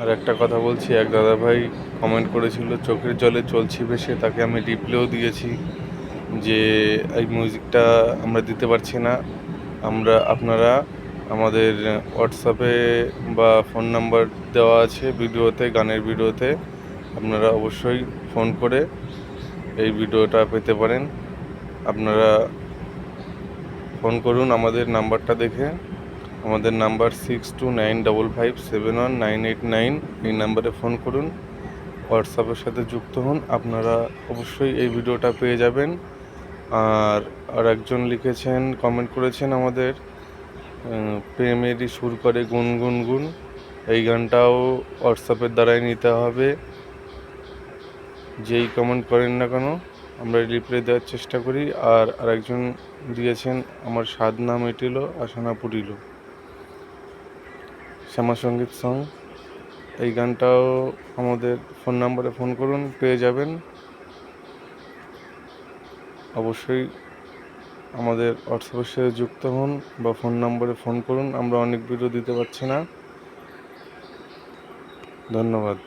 আর একটা কথা বলছি, এক দাদাভাই কমেন্ট করেছিল চোখের জলে চলছি ভেসে, তাকে আমি রিপ্লাইও দিয়েছি যে এই মিউজিকটা আমরা দিতে পারছি না। আপনারা আমাদের হোয়াটসঅ্যাপে বা ফোন নাম্বার দেওয়া আছে ভিডিওতে, গানের ভিডিওতে, আপনারা অবশ্যই ফোন করে এই ভিডিওটা পেতে পারেন। আপনারা ফোন করুন আমাদের নাম্বারটা দেখে। আমাদের নাম্বার 6295571989। এই নাম্বারে ফোন করুন, হোয়াটসঅ্যাপের সাথে যুক্ত হন, আপনারা অবশ্যই এই ভিডিওটা পেয়ে যাবেন। আর একজন লিখেছেন, কমেন্ট করেছেন আমাদের, প্রেমেরই সুর করে গুনগুন গুন, এই গানটাও হোয়াটসঅ্যাপের দ্বারাই নিতে হবে। যেই কমেন্ট করেন না কেন আমরা রিপ্লাই দেওয়ার চেষ্টা করি। আর আরেকজন দিয়েছেন, আমার স্বাদ না মিটিল আশা পুরিল, শ্যামা সঙ্গীত সং, এই গানটাও আমাদের ফোন নাম্বারে ফোন করুন, পেয়ে যাবেন। অবশ্যই আমাদের হোয়াটসঅ্যাপের সাথে যুক্ত হন বা ফোন নম্বরে ফোন করুন। আমরা অনেক ভিডিও দিতে পারছি না। ধন্যবাদ।